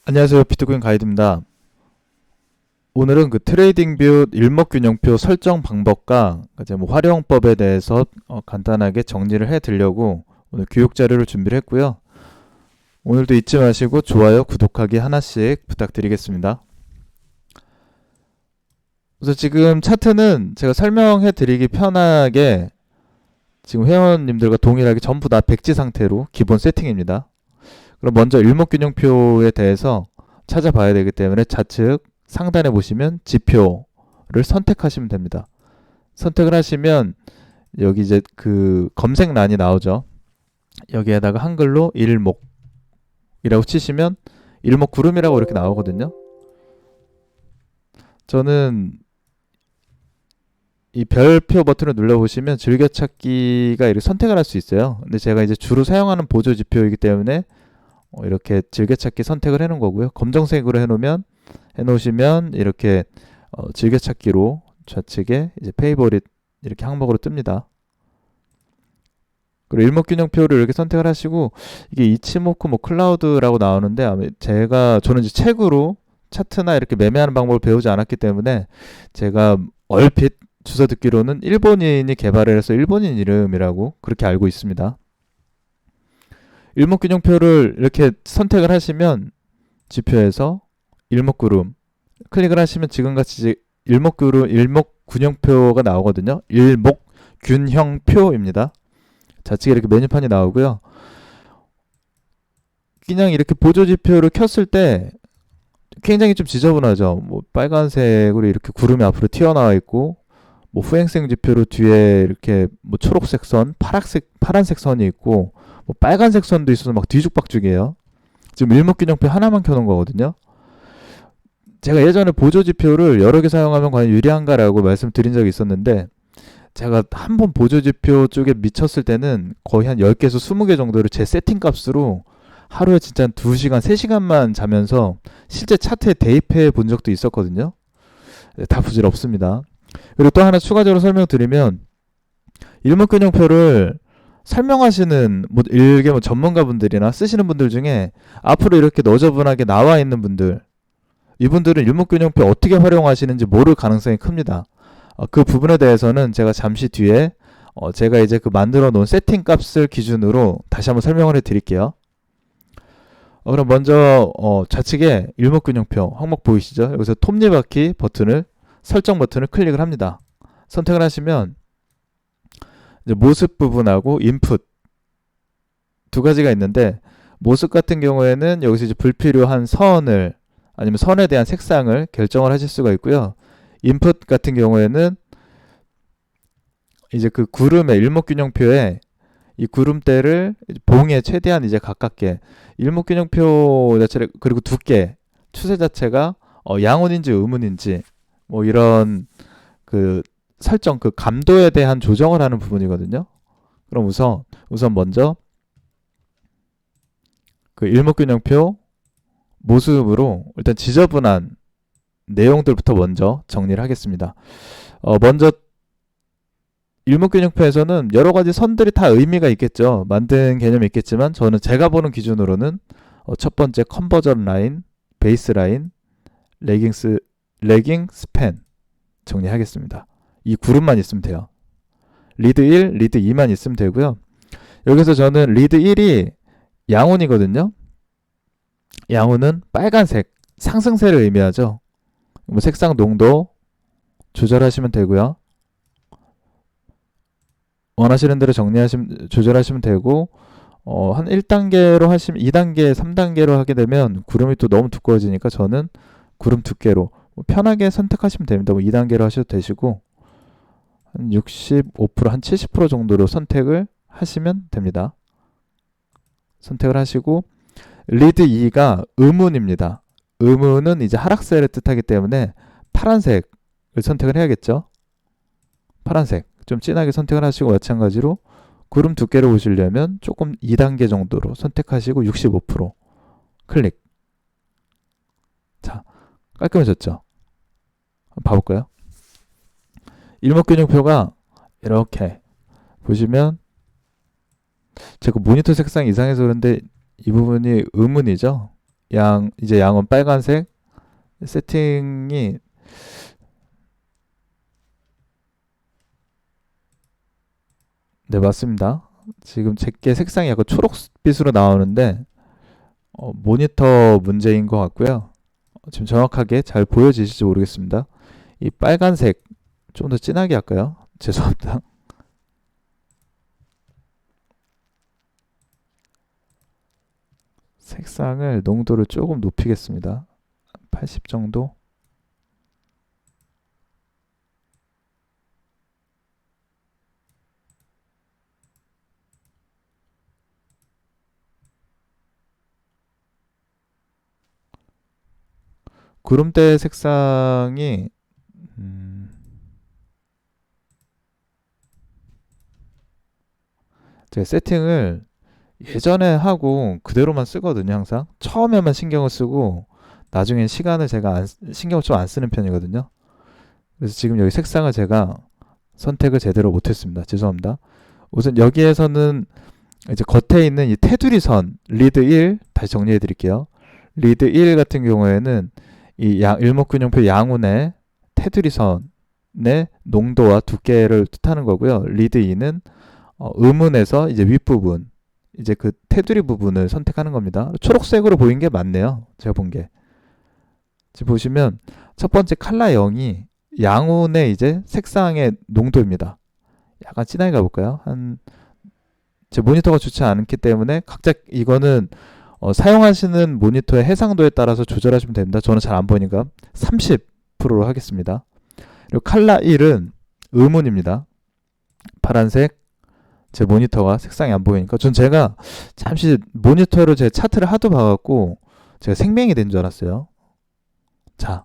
안녕하세요. 비트코인 가이드입니다. 오늘은 그 트레이딩 뷰 일목균형표 설정 방법과 이제 뭐 활용법에 대해서 간단하게 정리를 해 드리려고 오늘 교육 자료를 준비를 했고요. 오늘도 잊지 마시고 좋아요, 구독하기 하나씩 부탁드리겠습니다. 그래서 지금 차트는 제가 설명해 드리기 편하게 지금 회원님들과 동일하게 전부 다 백지 상태로 기본 세팅입니다. 그럼 먼저 일목균형표에 대해서 찾아봐야 되기 때문에 좌측 상단에 보시면 지표를 선택하시면 됩니다. 선택을 하시면 여기 이제 그 검색란이 나오죠. 여기에다가 한글로 일목이라고 치시면 일목구름이라고 이렇게 나오거든요. 저는 이 별표 버튼을 눌러보시면 즐겨찾기가 이렇게 선택을 할 수 있어요. 근데 제가 이제 주로 사용하는 보조 지표이기 때문에 이렇게 즐겨찾기 선택을 해놓은 거고요. 검정색으로 해놓으시면 이렇게 즐겨찾기로 좌측에 이제 페이버릿 이렇게 항목으로 뜹니다. 그리고 일목균형표를 이렇게 선택을 하시고 이게 이치모쿠 뭐 클라우드라고 나오는데 저는 이제 책으로 차트나 이렇게 매매하는 방법을 배우지 않았기 때문에 제가 얼핏 주워 듣기로는 일본인이 개발을 해서 일본인 이름이라고 그렇게 알고 있습니다. 일목균형표를 이렇게 선택을 하시면 지표에서 일목구름 클릭을 하시면 지금같이 일목균형표가 나오거든요. 일목균형표입니다. 좌측에 이렇게 메뉴판이 나오고요. 그냥 이렇게 보조지표를 켰을 때 굉장히 좀 지저분하죠. 뭐 빨간색으로 이렇게 구름이 앞으로 튀어나와 있고, 뭐 후행성 지표로 뒤에 이렇게 뭐 초록색 선, 파란색 선이 있고, 뭐 빨간색 선도 있어서 막 뒤죽박죽이에요. 지금 일목균형표 하나만 켜놓은 거거든요. 제가 예전에 보조지표를 여러 개 사용하면 과연 유리한가라고 말씀드린 적이 있었는데, 제가 한 번 보조지표 쪽에 미쳤을 때는 거의 한 10개에서 20개 정도를 제 세팅 값으로 하루에 진짜 한 2시간, 3시간만 자면서 실제 차트에 대입해 본 적도 있었거든요. 다 부질없습니다. 그리고 또 하나 추가적으로 설명드리면, 일목균형표를 설명하시는 일개 전문가분들이나 쓰시는 분들 중에 앞으로 이렇게 너저분하게 나와 있는 분들, 이분들은 일목균형표 어떻게 활용하시는지 모를 가능성이 큽니다. 그 부분에 대해서는 제가 잠시 뒤에 제가 이제 그 만들어 놓은 세팅 값을 기준으로 다시 한번 설명을 해 드릴게요. 그럼 먼저 좌측에 일목균형표 항목 보이시죠? 여기서 톱니바퀴 설정 버튼을 클릭을 합니다. 선택을 하시면 이제 모습 부분하고 인풋 두 가지가 있는데, 모습 같은 경우에는 여기서 이제 불필요한 선을 아니면 선에 대한 색상을 결정을 하실 수가 있고요. 인풋 같은 경우에는 이제 그 구름의 일목균형표에 이 구름대를 봉에 최대한 이제 가깝게, 일목균형표 자체를, 그리고 두께, 추세 자체가 양운인지 음운인지 뭐 이런 그 설정, 그 감도에 대한 조정을 하는 부분이거든요. 그럼 우선 먼저 그 일목균형표 모습으로 일단 지저분한 내용들부터 먼저 정리를 하겠습니다. 먼저 일목균형표에서는 여러 가지 선들이 다 의미가 있겠죠. 만든 개념이 있겠지만 저는 제가 보는 기준으로는 첫 번째 컨버전 라인, 베이스 라인, 레깅 스팬 정리하겠습니다. 이 그룹만 있으면 돼요. 리드 1, 리드 2만 있으면 되고요. 여기서 저는 리드 1이 양운이거든요. 양운은 빨간색, 상승세를 의미하죠. 뭐 색상 농도 조절하시면 되고요. 원하시는 대로 조절하시면 되고, 한 1단계로 하시면 2단계, 3단계로 하게 되면 구름이 또 너무 두꺼워지니까 저는 구름 두께로 편하게 선택하시면 됩니다. 뭐 2단계로 하셔도 되시고, 한 65%, 한 70% 정도로 선택을 하시면 됩니다. 선택을 하시고, 리드 2가 음운입니다. 음운은 이제 하락세를 뜻하기 때문에 파란색을 선택을 해야겠죠. 파란색 좀 진하게 선택을 하시고, 마찬가지로 구름 두께를 보시려면 조금 2단계 정도로 선택하시고 65% 클릭. 자, 깔끔해졌죠? 한번 봐볼까요? 일목균형표가 이렇게 보시면, 제가 모니터 색상 이상해서 그런데 이 부분이 음운이죠. 이제 양은 빨간색 세팅이 네, 맞습니다. 지금 제게 색상이 약간 초록빛으로 나오는데 모니터 문제인 것 같고요. 지금 정확하게 잘 보여지실지 모르겠습니다. 이 빨간색 좀 더 진하게 할까요? 죄송합니다. 색상을 농도를 조금 높이겠습니다. 80 정도. 구름대 색상이 제가 세팅을 예전에 하고 그대로만 쓰거든요. 항상 처음에만 신경을 쓰고 나중엔 시간을 제가 신경을 좀 안 쓰는 편이거든요. 그래서 지금 여기 색상을 제가 선택을 제대로 못했습니다. 죄송합니다. 우선 여기에서는 이제 겉에 있는 이 테두리 선 리드 1 다시 정리해 드릴게요. 리드 1 같은 경우에는 이 일목균형표 양운의 테두리 선의 농도와 두께를 뜻하는 거고요. 리드 2는 음운에서 이제 윗부분 이제 그 테두리 부분을 선택하는 겁니다. 초록색으로 보인 게 맞네요. 제가 본 게. 지금 보시면 첫 번째 칼라 0이 양운의 이제 색상의 농도입니다. 약간 진하게 가볼까요? 제 모니터가 좋지 않기 때문에 각자 이거는 사용하시는 모니터의 해상도에 따라서 조절하시면 됩니다. 저는 잘 안 보니까 30%로 하겠습니다. 그리고 칼라 1은 음운입니다. 파란색. 제 모니터가 색상이 안 보이니까 제가 잠시 모니터로 제 차트를 하도 봐갖고 제가 생명이 된 줄 알았어요. 자,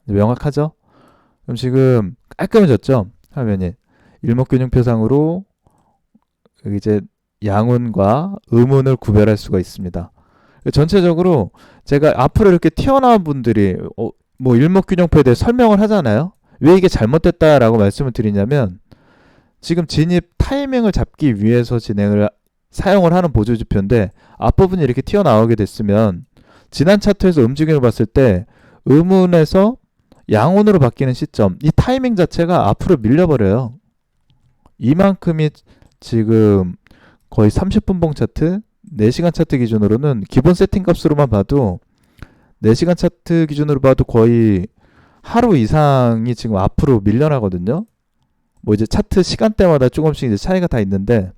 명확하죠? 그럼 지금 깔끔해졌죠? 화면이 일목균형표상으로 이제 양운과 음운을 구별할 수가 있습니다. 전체적으로 제가 앞으로 이렇게 튀어나온 분들이 뭐 일목균형표에 대해 설명을 하잖아요. 왜 이게 잘못됐다라고 말씀을 드리냐면 지금 진입 타이밍을 잡기 위해서 사용을 하는 보조지표인데 앞부분이 이렇게 튀어나오게 됐으면 지난 차트에서 움직임을 봤을 때 음운에서 양운으로 바뀌는 시점 이 타이밍 자체가 앞으로 밀려버려요. 이만큼이 지금 거의 30분봉 차트 4시간 차트 기준으로는 기본 세팅 값으로만 봐도 4시간 차트 기준으로 봐도 거의 하루 이상이 지금 앞으로 밀려나거든요. 뭐 이제 차트 시간대마다 조금씩 이제 차이가 다 있는데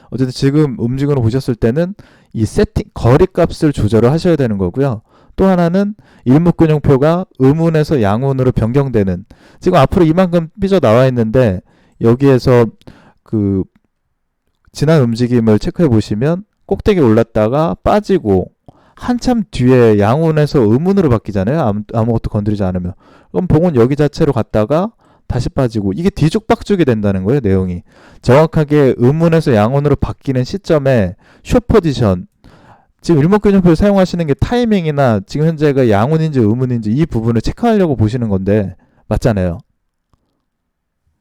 어쨌든 지금 움직임으로 보셨을 때는 이 세팅 거리 값을 조절을 하셔야 되는 거고요. 또 하나는 일목균형표가 음운에서 양운으로 변경되는 지금 앞으로 이만큼 삐져 나와 있는데 여기에서 그 지난 움직임을 체크해 보시면 꼭대기 올랐다가 빠지고 한참 뒤에 양운에서 음운으로 바뀌잖아요. 아무것도 건드리지 않으면. 그럼 봉은 여기 자체로 갔다가 다시 빠지고 이게 뒤죽박죽이 된다는 거예요. 내용이. 정확하게 음운에서 양운으로 바뀌는 시점에 숏 포지션 지금 일목균형표를 사용하시는 게 타이밍이나 지금 현재가 양운인지 음운인지 이 부분을 체크하려고 보시는 건데 맞잖아요.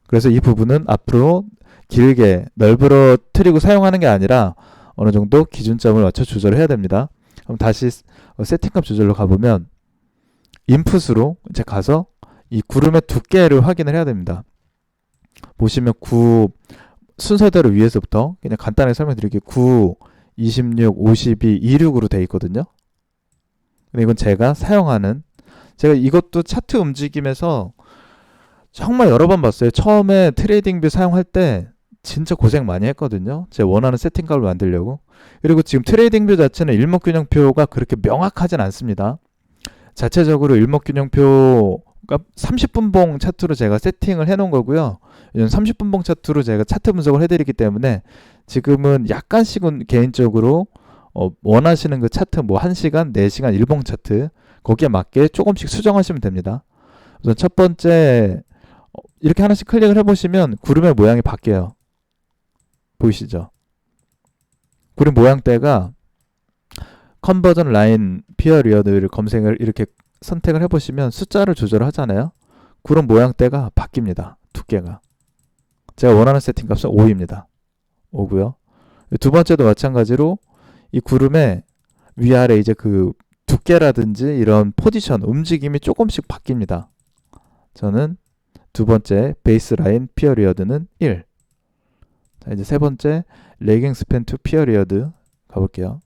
그래서 이 부분은 앞으로 길게 널브러뜨리고 사용하는 게 아니라 어느 정도 기준점을 맞춰 조절을 해야 됩니다. 그럼 다시 세팅값 조절로 가보면 인풋으로 이제 가서 이 구름의 두께를 확인을 해야 됩니다. 보시면 9 순서대로 위에서부터 그냥 간단하게 설명드릴게요. 9, 26, 52, 26으로 되어 있거든요. 근데 이건 제가 이것도 차트 움직임에서 정말 여러 번 봤어요. 처음에 트레이딩뷰 사용할 때 진짜 고생 많이 했거든요. 제가 원하는 세팅값을 만들려고. 그리고 지금 트레이딩뷰 자체는 일목균형표가 그렇게 명확하진 않습니다. 자체적으로 일목균형표가 30분봉 차트로 제가 세팅을 해놓은 거고요. 30분봉 차트로 제가 차트 분석을 해드리기 때문에 지금은 약간씩은 개인적으로 원하시는 그 차트 뭐 1시간, 4시간 일봉 차트 거기에 맞게 조금씩 수정하시면 됩니다. 우선 첫 번째 이렇게 하나씩 클릭을 해보시면 구름의 모양이 바뀌어요. 보이시죠? 구름 모양대가 컨버전 라인 피어리어드를 검색을 이렇게 선택을 해보시면 숫자를 조절하잖아요. 구름 모양대가 바뀝니다. 두께가. 제가 원하는 세팅값은 5입니다. 5고요. 두 번째도 마찬가지로 이 구름의 위아래 이제 그 두께라든지 이런 포지션, 움직임이 조금씩 바뀝니다. 저는 두 번째 베이스라인 피어리어드는 1. 자, 이제 세 번째 레깅 스팬 투 피어리어드 가볼게요.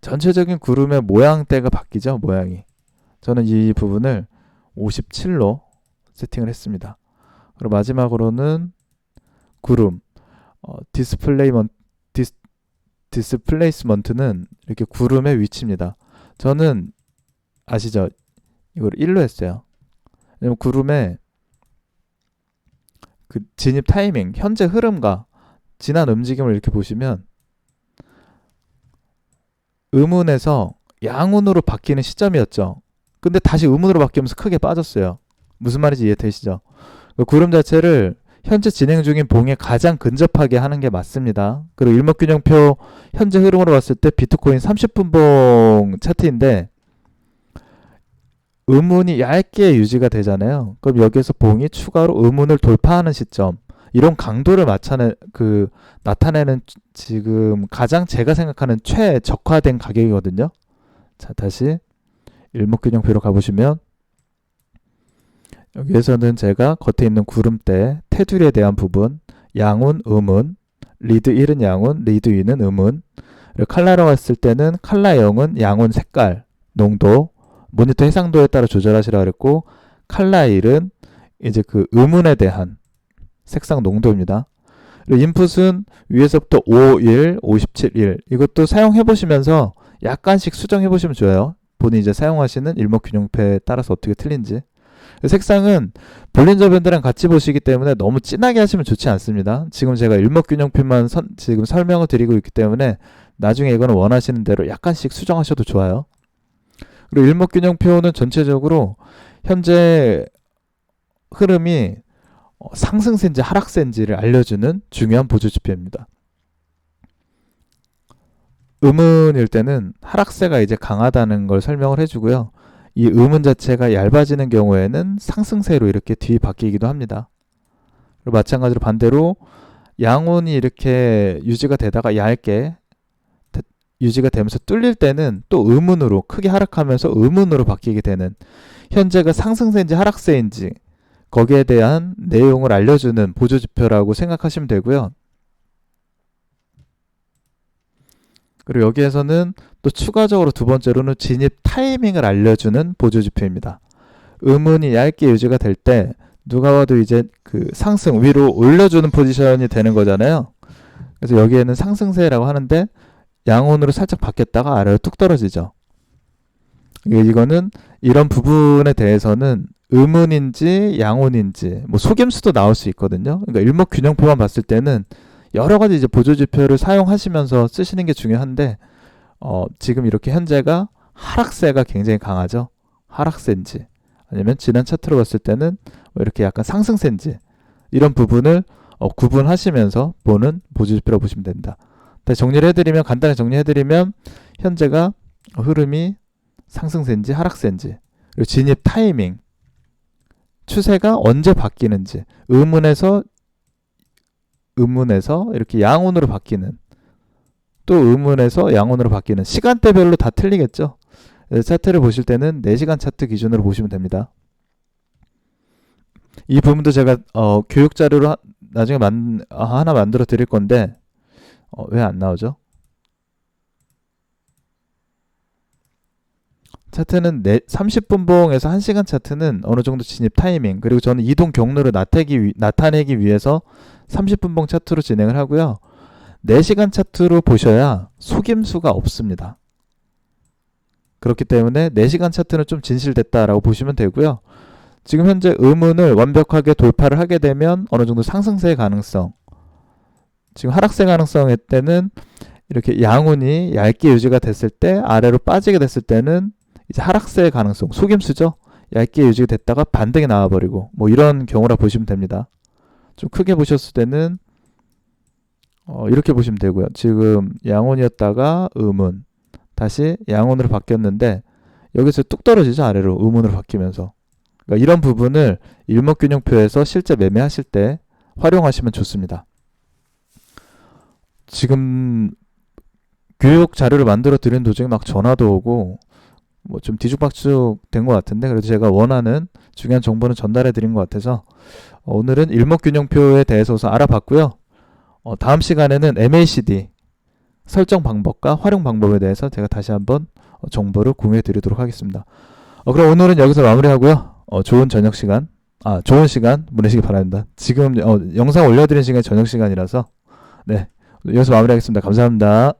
전체적인 구름의 모양대가 바뀌죠, 모양이. 저는 이 부분을 57로 세팅을 했습니다. 그리고 마지막으로는 구름 디스플레이스먼트는 이렇게 구름의 위치입니다. 저는 아시죠? 이걸 1로 했어요. 왜냐면 구름의 그 진입 타이밍, 현재 흐름과 지난 움직임을 이렇게 보시면 음운에서 양운으로 바뀌는 시점이었죠. 근데 다시 음운으로 바뀌면서 크게 빠졌어요. 무슨 말인지 이해되시죠? 그 구름 자체를 현재 진행 중인 봉에 가장 근접하게 하는 게 맞습니다. 그리고 일목균형표 현재 흐름으로 봤을 때 비트코인 30분봉 차트인데 음운이 얇게 유지가 되잖아요. 그럼 여기에서 봉이 추가로 음운을 돌파하는 시점, 이런 강도를 나타내는 지금 가장 제가 생각하는 최적화된 가격이거든요. 자, 다시 일목균형표로 가보시면 여기에서는 제가 겉에 있는 구름대 테두리에 대한 부분, 양운, 음운, 리드 1은 양운, 리드 2는 음운, 그리고 칼라로 갔을 때는 칼라 0은 양운 색깔, 농도, 모니터 해상도에 따라 조절하시라 그랬고, 칼라 1은 이제 그 음운에 대한 색상 농도입니다. 그리고 인풋은 위에서부터 5, 1, 57, 1. 이것도 사용해 보시면서 약간씩 수정해 보시면 좋아요. 본인이 이제 사용하시는 일목균형표에 따라서 어떻게 틀린지. 색상은 볼린저 밴드랑 같이 보시기 때문에 너무 진하게 하시면 좋지 않습니다. 지금 제가 일목균형표만 지금 설명을 드리고 있기 때문에 나중에 이거는 원하시는 대로 약간씩 수정하셔도 좋아요. 그리고 일목균형표는 전체적으로 현재 흐름이 상승세인지 하락세인지를 알려주는 중요한 보조지표입니다. 음운일 때는 하락세가 이제 강하다는 걸 설명을 해주고요. 이 음운 자체가 얇아지는 경우에는 상승세로 이렇게 뒤바뀌기도 합니다. 그리고 마찬가지로 반대로 양운이 이렇게 유지가 되다가 얇게 유지가 되면서 뚫릴 때는 또 음운으로 크게 하락하면서 음운으로 바뀌게 되는, 현재가 상승세인지 하락세인지 거기에 대한 내용을 알려주는 보조지표라고 생각하시면 되고요. 그리고 여기에서는 또 추가적으로 두 번째로는 진입 타이밍을 알려주는 보조지표입니다. 음운이 얇게 유지가 될 때 누가 봐도 이제 그 상승 위로 올려주는 포지션이 되는 거잖아요. 그래서 여기에는 상승세라고 하는데 양운으로 살짝 바뀌었다가 아래로 뚝 떨어지죠. 이거는 이런 부분에 대해서는 음운인지 양운인지 뭐 속임수도 나올 수 있거든요. 그러니까 일목균형표만 봤을 때는 여러 가지 이제 보조지표를 사용하시면서 쓰시는 게 중요한데, 지금 이렇게 현재가 하락세가 굉장히 강하죠. 하락세인지 아니면 지난 차트로 봤을 때는 이렇게 약간 상승세인지 이런 부분을 구분하시면서 보는 보조지표라고 보시면 됩니다. 다시 정리를 해드리면, 간단히 정리해드리면 현재가 흐름이 상승세인지 하락세인지, 그리고 진입 타이밍, 추세가 언제 바뀌는지, 음운에서 이렇게 양운으로 바뀌는, 또 음운에서 양운으로 바뀌는 시간대별로 다 틀리겠죠. 차트를 보실 때는 4시간 차트 기준으로 보시면 됩니다. 이 부분도 제가 교육 자료로 나중에 하나 만들어 드릴 건데 왜 안 나오죠? 차트는 30분봉에서 1시간 차트는 어느 정도 진입 타이밍, 그리고 저는 이동 경로를 나타내기 위해서 30분봉 차트로 진행을 하고요. 4시간 차트로 보셔야 속임수가 없습니다. 그렇기 때문에 4시간 차트는 좀 진실됐다라고 보시면 되고요. 지금 현재 음운을 완벽하게 돌파를 하게 되면 어느 정도 상승세의 가능성, 지금 하락세 가능성일 때는 이렇게 양운이 얇게 유지가 됐을 때, 아래로 빠지게 됐을 때는 이제 하락세의 가능성, 속임수죠. 얇게 유지가 됐다가 반등이 나와버리고 뭐 이런 경우라 보시면 됩니다. 좀 크게 보셨을 때는 이렇게 보시면 되고요. 지금 양운이었다가 음운, 다시 양운으로 바뀌었는데 여기서 뚝 떨어지죠. 아래로 음운으로 바뀌면서. 그러니까 이런 부분을 일목균형표에서 실제 매매하실 때 활용하시면 좋습니다. 지금 교육 자료를 만들어 드리는 도중에 막 전화도 오고 뭐 좀 뒤죽박죽 된 것 같은데, 그래도 제가 원하는 중요한 정보는 전달해 드린 것 같아서 오늘은 일목균형표에 대해서 우선 알아봤고요. 다음 시간에는 MACD 설정 방법과 활용 방법에 대해서 제가 다시 한번 정보를 공유해 드리도록 하겠습니다. 그럼 오늘은 여기서 마무리하고요. 좋은 저녁 시간, 좋은 시간 보내시기 바랍니다. 지금 영상 올려드린 시간이 저녁 시간이라서 네, 여기서 마무리하겠습니다. 감사합니다.